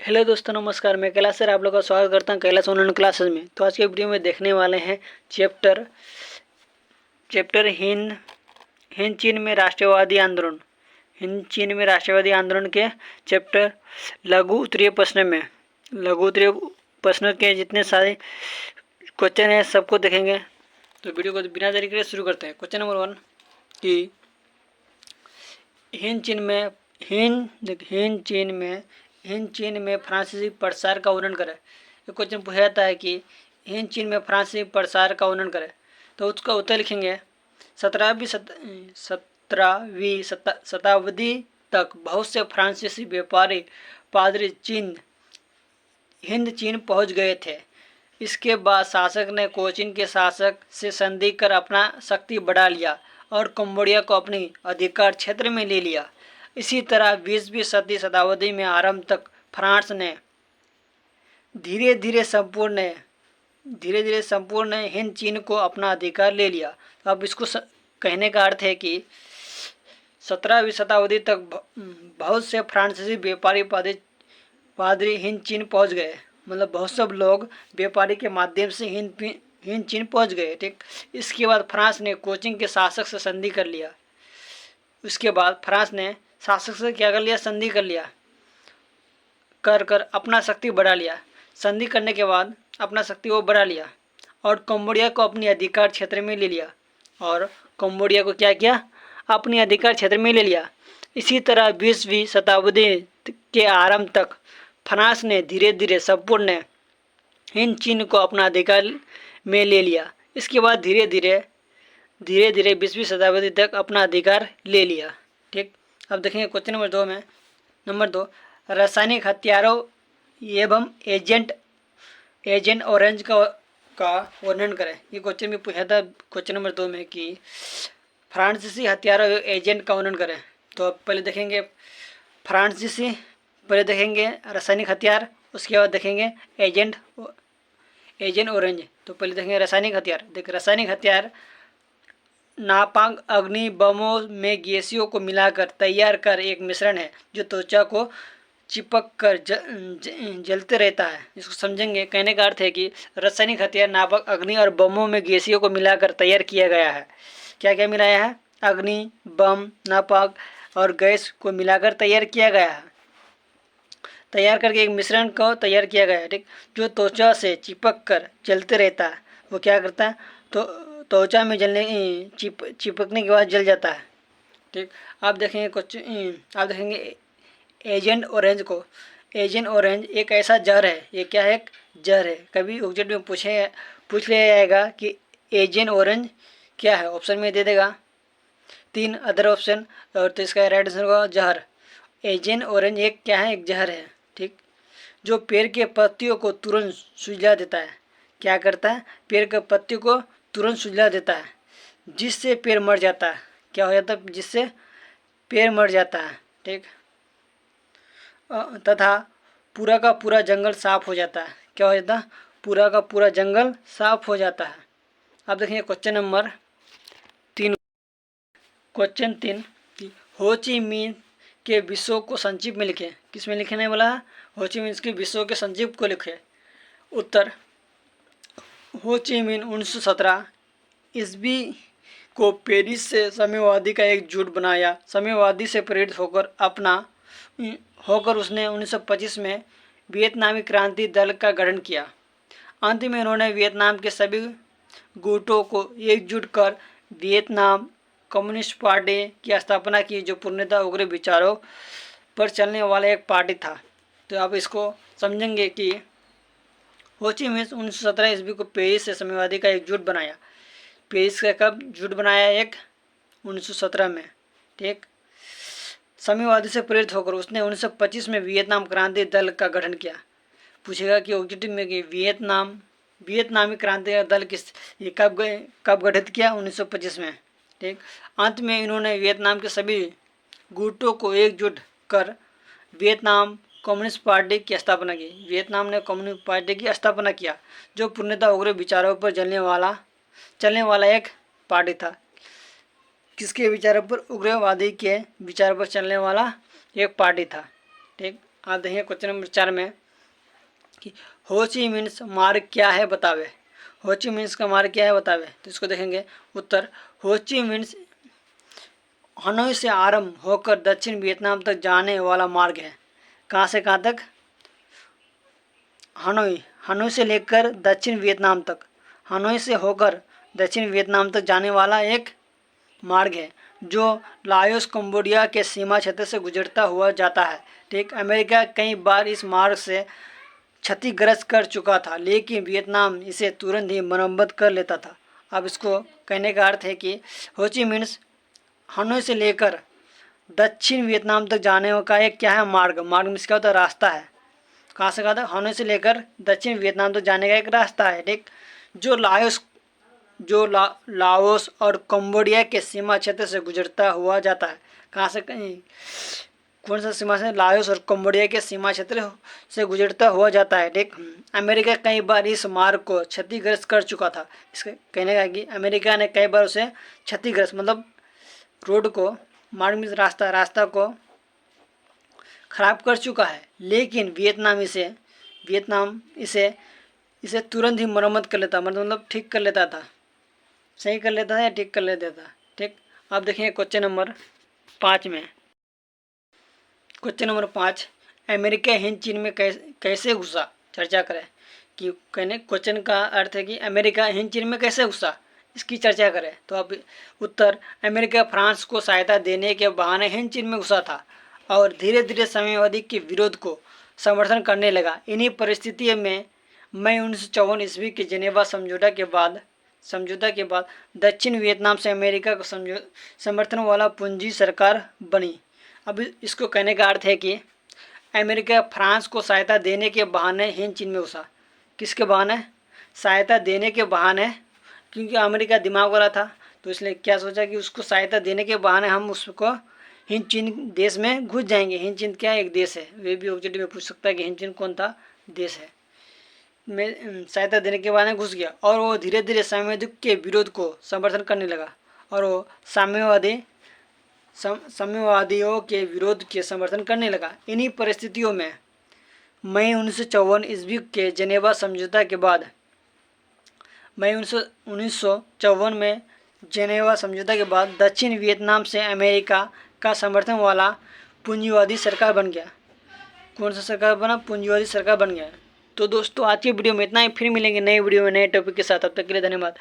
Hello दोस्तों, नमस्कार। मैं कैलाश सर आप लोगों का स्वागत करता हूं कैलाश ऑनलाइन क्लासेस में। तो आज के वीडियो में देखने वाले हैं चैप्टर हिंद चीन में राष्ट्रवादी आंदोलन। हिंद चीन में राष्ट्रवादी आंदोलन के चैप्टर लघु उत्तरीय प्रश्न के जितने सारे क्वेश्चन हैं सबको देखेंगे। तो वीडियो को बिना देरी के शुरू करते हैं। क्वेश्चन नंबर 1 कि हिंद चीन में फ्रांसीसी प्रसार का वर्णन करें। ये क्वेश्चन पूछा जाता है कि हिंद चीन में फ्रांसीसी प्रसार का वर्णन करें, तो उसका उत्तर लिखेंगे 17वीं शताब्दी तक बहुत से फ्रांसीसी व्यापारी पादरी हिंद चीन पहुंच गए थे। इसके बाद शासक ने कोचिन के शासक से संधि कर अपना शक्ति बढ़ा लिया और कंबोडिया को अपनी अधिकार क्षेत्र में ले लिया। इसी तरह 20वीं शताब्दी में आरंभ तक फ्रांस ने धीरे धीरे संपूर्ण हिंद चीन को अपना अधिकार ले लिया। तो अब इसको कहने का अर्थ है कि 17वीं शताब्दी तक बहुत से फ्रांसीसी व्यापारी पादरी हिंद चीन पहुंच गए, मतलब बहुत सब लोग व्यापारी के माध्यम से हिंद चीन पहुंच गए। ठीक, इसके बाद फ्रांस ने कोचिन के शासक से संधि कर लिया। उसके बाद फ्रांस ने शासक से क्या कर लिया? संधि कर लिया, कर अपना शक्ति बढ़ा लिया। संधि करने के बाद अपना शक्ति वो बढ़ा लिया और कंबोडिया को अपनी अधिकार क्षेत्र में ले लिया। और कंबोडिया को क्या किया? अपनी अधिकार क्षेत्र में ले लिया। इसी तरह 20वीं शताब्दी के आरंभ तक फ्रांस ने धीरे धीरे संपूर्ण हिंद चीन को अपना अधिकार में ले लिया। इसके बाद धीरे धीरे 20वीं शताब्दी तक अपना अधिकार ले लिया। ठीक, अब देखेंगे क्वेश्चन नंबर 2 रासायनिक हथियारों एवं एजेंट ऑरेंज का वर्णन करें। ये क्वेश्चन भी पूछा था क्वेश्चन नंबर 2 में कि फ्रांसीसी हथियारों एवं एजेंट का वर्णन करें। तो अब पहले देखेंगे रासायनिक हथियार, उसके बाद देखेंगे एजेंट ऑरेंज। तो पहले देखेंगे रासायनिक हथियार। रासायनिक हथियार नापाक अग्नि बमों में गैसियों को मिलाकर तैयार कर एक मिश्रण है जो त्वचा को चिपक कर जलते रहता है। इसको समझेंगे। कहने का अर्थ है कि रासायनिक हथियार नापाक अग्नि और बमों में गैसियों को मिलाकर तैयार किया गया है। क्या क्या मिलाया है? अग्नि, बम, नापाक और गैस को मिलाकर तैयार किया गया है। तैयार करके एक मिश्रण को तैयार किया गया है। ठीक, जो त्वचा से चिपक कर जलते रहता है। वो क्या करता है? तो त्वचा में चिपकने के बाद जल जाता है। ठीक, आप देखेंगे एजेंट ऑरेंज को। एजेंट ऑरेंज एक ऐसा जहर है। ये क्या है? एक जहर है। कभी ऑब्जेक्ट में पूछ लिया जाएगा कि एजेंट ऑरेंज क्या है। ऑप्शन में दे देगा 3 अदर ऑप्शन, और तो इसका राइट आंसर होगा जहर। एजेंट ऑरेंज एक क्या है? एक जहर है। ठीक, जो पेड़ के पत्तियों को तुरंत सुलझा देता है। क्या करता है? पेड़ के पत्तियों को तुरंत सुलझा देता है, जिससे पेड़ मर जाता है। क्या हो जाता है? जिससे पेड़ मर जाता है। ठीक, तथा पूरा का पूरा जंगल साफ हो जाता है। क्या हो जाता है? पूरा का पूरा जंगल साफ हो जाता है। अब देखेंगे क्वेश्चन नंबर 3। क्वेश्चन 3, हो ची मिन्ह के विश्व को संक्षिप्त में लिखे। किस में लिखने वाला है? हो ची मिन्ह के विश्व के संक्षिप्त को लिखे। उत्तर, हो ची मिन्ह 1917 ईस्वी को पेरिस से साम्यवादी का एक जुट बनाया। साम्यवादी से प्रेरित होकर उसने 1925 में वियतनामी क्रांति दल का गठन किया। अंत में उन्होंने वियतनाम के सभी गुटों को एकजुट कर वियतनाम कम्युनिस्ट पार्टी की स्थापना की, जो पूर्णतः उग्र विचारों पर चलने वाला एक पार्टी था। तो आप इसको समझेंगे कि हो ची मिन्ह 1917 ईस्वी को पेरिस से साम्यवादी का एक जुट बनाया। पेरिस का कब जुट बनाया? 1917 में। ठीक, साम्यवादी से प्रेरित होकर उसने 1925 में वियतनाम क्रांति दल का गठन किया। पूछेगा कि ऑब्जेक्टिव में कि वियतनामी क्रांति दल ये कब गठित किया? 1925 में। ठीक, अंत में इन्होंने वियतनाम के सभी गुटों को एकजुट कर वियतनाम कम्युनिस्ट पार्टी की स्थापना की। वियतनाम ने कम्युनिस्ट पार्टी की स्थापना किया, जो पूर्णतः उग्र विचारों पर चलने वाला एक पार्टी था। किसके विचारों पर? उग्रवादी के विचारों पर चलने वाला एक पार्टी था। ठीक, आप देखेंगे क्वेश्चन नंबर 4 में कि हो ची मिन्ह मार्ग क्या है बतावे। हो ची मिन्ह का मार्ग क्या है बतावे। तो इसको देखेंगे उत्तर, हो ची मिन्ह हनोई से आरंभ होकर दक्षिण वियतनाम तक जाने वाला मार्ग है। कहाँ से कहाँ तक? हनोई से लेकर दक्षिण वियतनाम तक, हनोई से होकर दक्षिण वियतनाम तक जाने वाला एक मार्ग है जो लाओस कंबोडिया के सीमा क्षेत्र से गुजरता हुआ जाता है। ठीक, अमेरिका कई बार इस मार्ग से क्षतिग्रस्त कर चुका था, लेकिन वियतनाम इसे तुरंत ही मरम्मत कर लेता था। अब इसको कहने का अर्थ है कि हो ची मिन्ह हनोई से लेकर दक्षिण वियतनाम तक जाने का एक क्या है? मार्ग। मार्ग में क्या होता है? रास्ता है। कहाँ से कहा था? हनोई से लेकर दक्षिण वियतनाम तक जाने का एक रास्ता है। ठीक, जो लाओस और कंबोडिया के सीमा क्षेत्र से गुजरता हुआ जाता है। कहाँ से? कौन सा सीमा से? लाओस और कंबोडिया के सीमा क्षेत्र से गुजरता हुआ जाता है। ठीक, अमेरिका कई बार इस मार्ग को क्षतिग्रस्त कर चुका था। इसके कहने का कि अमेरिका ने कई बार उसे क्षतिग्रस्त मतलब रोड को, मार्ग में रास्ता को खराब कर चुका है, लेकिन वियतनाम इसे तुरंत ही मरम्मत कर लेता, मतलब ठीक कर लेता था। सही कर लेता था या ठीक कर लेता था। ठीक, अब देखिए क्वेश्चन नंबर 5 में। क्वेश्चन नंबर 5, अमेरिका हिंद चीन में कैसे घुसा? चर्चा करें। कि कहने क्वेश्चन का अर्थ है कि अमेरिका हिंद चीन में कैसे घुसा, इसकी चर्चा करें। तो अब उत्तर, अमेरिका फ्रांस को सहायता देने के बहाने हिंद चीन में घुसा था और धीरे धीरे साम्यवादी के विरोध को समर्थन करने लगा। इन्हीं परिस्थितियों में मई 1954 ईस्वी के जेनेवा समझौता के बाद दक्षिण वियतनाम से अमेरिका को समर्थन वाला पूंजी सरकार बनी। अब इसको कहने का अर्थ है कि अमेरिका फ्रांस को सहायता देने के बहाने हिंद चीन में घुसा। किसके बहाने? सहायता देने के बहाने, क्योंकि अमेरिका दिमाग वाला था, तो इसलिए क्या सोचा कि उसको सहायता देने के बहाने हम उसको हिंद चीन देश में घुस जाएंगे। हिंद चीन क्या एक देश है, वे भी ऑब्जेक्टिव में पूछ सकता है कि हिंद चीन कौन था? देश है। में सहायता देने के बाद घुस गया और वो धीरे धीरे साम्यवादी के विरोध को समर्थन करने लगा और वो साम्यवादियों के विरोध के समर्थन करने लगा। इन्हीं परिस्थितियों में मई 1954 ईस्वी के जेनेवा समझौता के बाद मई 1954 में जेनेवा समझौता के बाद दक्षिण वियतनाम से अमेरिका का समर्थन वाला पूंजीवादी सरकार बन गया। कौन सा सरकार बना? पूंजीवादी सरकार बन गया। तो दोस्तों आज की वीडियो में इतना ही, फिर मिलेंगे नए वीडियो में नए टॉपिक के साथ। तब तक के लिए धन्यवाद।